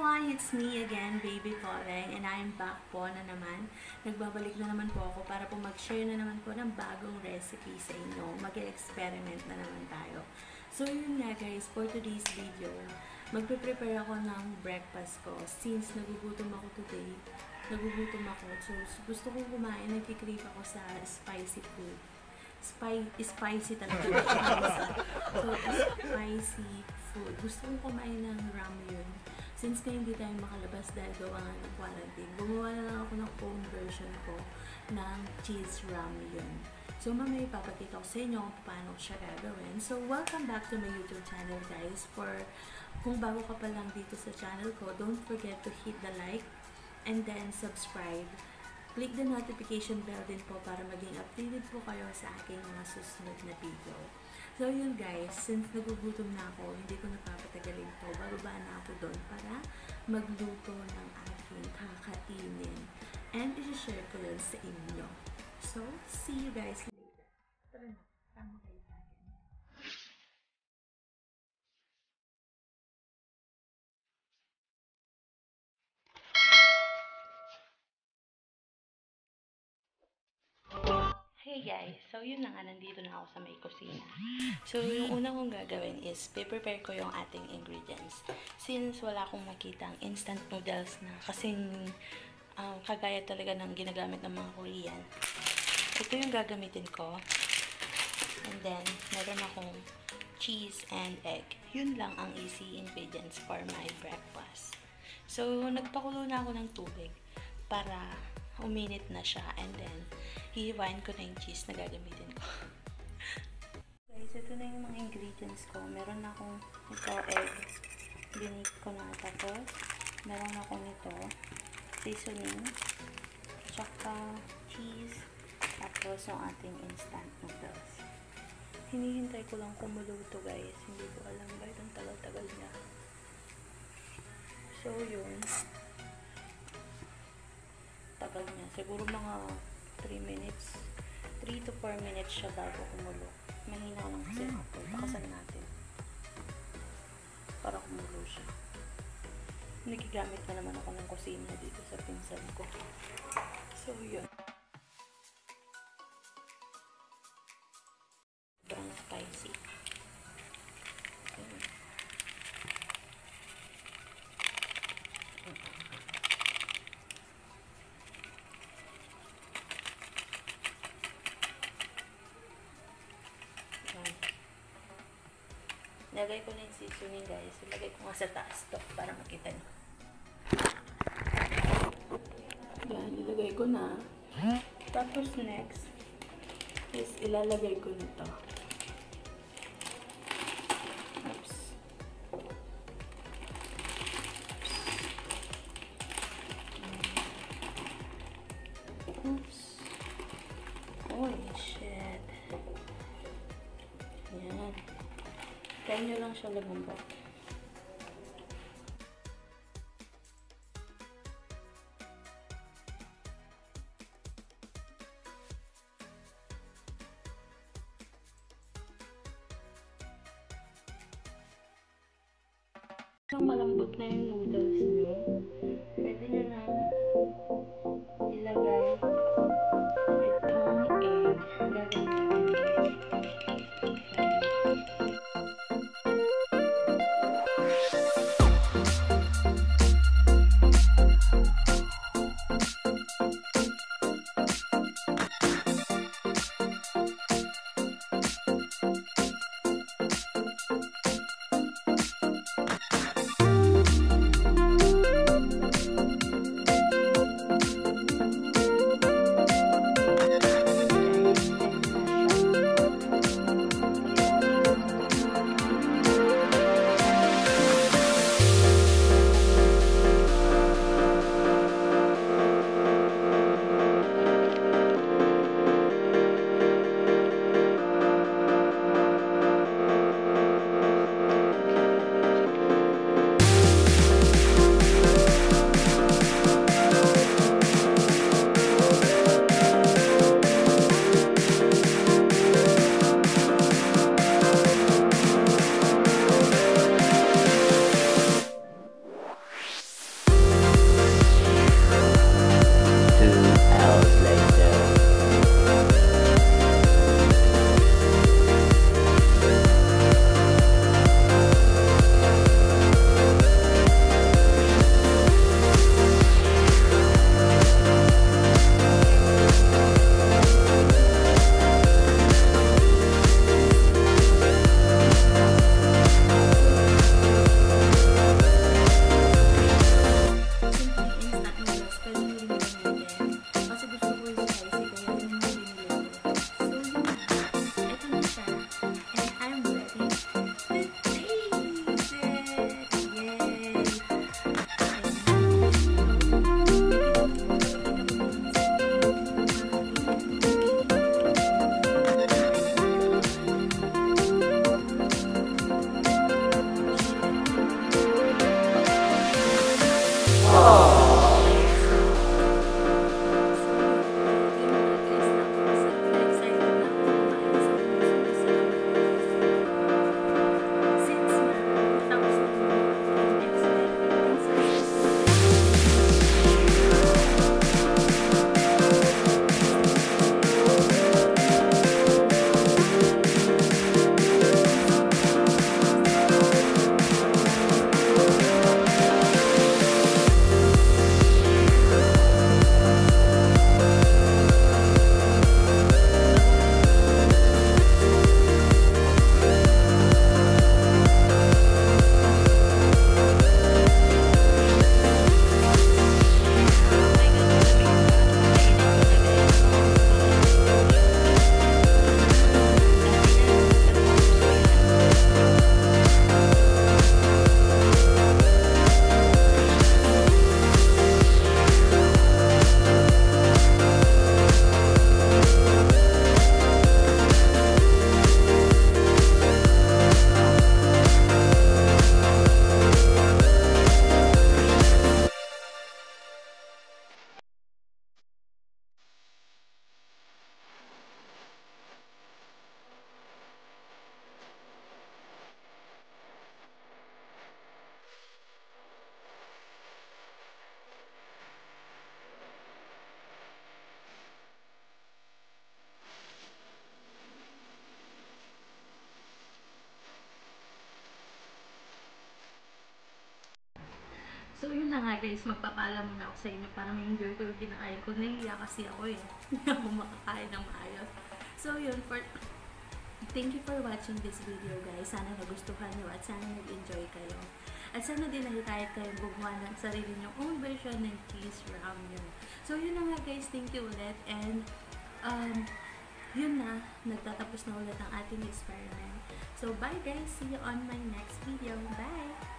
everyone! It's me again, Baby Calling, and I'm back po na naman. Nagbabalik na naman po ako para po mag-share na naman po ng bagong recipe sa inyo. Mag-experiment na naman tayo. So yun nga guys, for today's video, magpe-prepare ako ng breakfast ko. Since nagugutom ako today, so gusto kong kumain, nagkikrave ako sa spicy food. Spicy talaga. So, spicy food. Gusto kong kumain ng ramyun. Since na hindi tayo makalabas dahil gawa nga ng quarantine, gumawa na lang ako ng own version ko ng cheese ramyun. So, mamaya ipapakita ko sa inyo kung paano siya gagawin. So, welcome back to my YouTube channel guys. Kung bago ka pa lang dito sa channel ko, don't forget to hit the like and then subscribe. Click the notification bell din po para maging updated po kayo sa aking mga susunod na video. So yun guys, since nagugutom na ako, hindi ko napapatagalin po. Bababa na ako doon para magluto ng aking kakainin. And i-share ko yun sa inyo. So, see you guys later. Tara na, tama kayo sa akin. Hey guys, so yun na nga, nandito na ako sa may kusina. So yung una kong gagawin is prepare ko yung ating ingredients. Since wala akong makitang instant noodles na kasing kagaya talaga ng ginagamit ng mga Korean. Ito yung gagamitin ko. And then, meron akong cheese and egg. Yun lang ang easy ingredients for my breakfast. So, nagpakulo na ako ng tubig para uminit na siya, and then hihiwain ko na yung cheese na gagamitin ko. Guys, ito na yung mga ingredients ko. Meron akong ito, egg. Binake ko na. Tapos, meron akong ito, seasoning, tsaka cheese, tapos yung ating instant noodles. Hinihintay ko lang kumulo ito guys. Hindi ko alam guys, ang tagal-tagal niya. So, yun. Tagal niya. Siguro mga 3 minutes. 3 to 4 minutes siya bago kumulo. Mahina lang kasi ako. Takasan natin. Para kumulo siya. Nagigamit na naman ako ng kusina dito sa pinsan ko. So, yun. Sobrang spicy. Lagay ko na yung seasoning guys. Ilagay ko nga sa taas to para makita nyo. Yan, ilagay ko na. Tapos next is ilalagay ko nito. Oops. Oops. Holy shit. Yan. Kaya nyo lang siya lumambot. Kung malambot na yung noodles nyo, pwede nyo na ilagay itong egg. Gagawin So, yun na nga guys, magpapaalam muna ako sa inyo para ma-enjoy ko yung kinakain ko. Nahihiya kasi ako eh. Hindi ako makakain ng maayos. So, yun, thank you for watching this video guys. Sana nagustuhan nyo at sana nag-enjoy kayo. At sana din nahitayat kayong gumawa ng sarili nyong own version ng cheese ramyun. So, yun na nga guys. Thank you ulit. And, yun na. Nagtatapos na ulit ang ating experiment. So, bye guys. See you on my next video. Bye!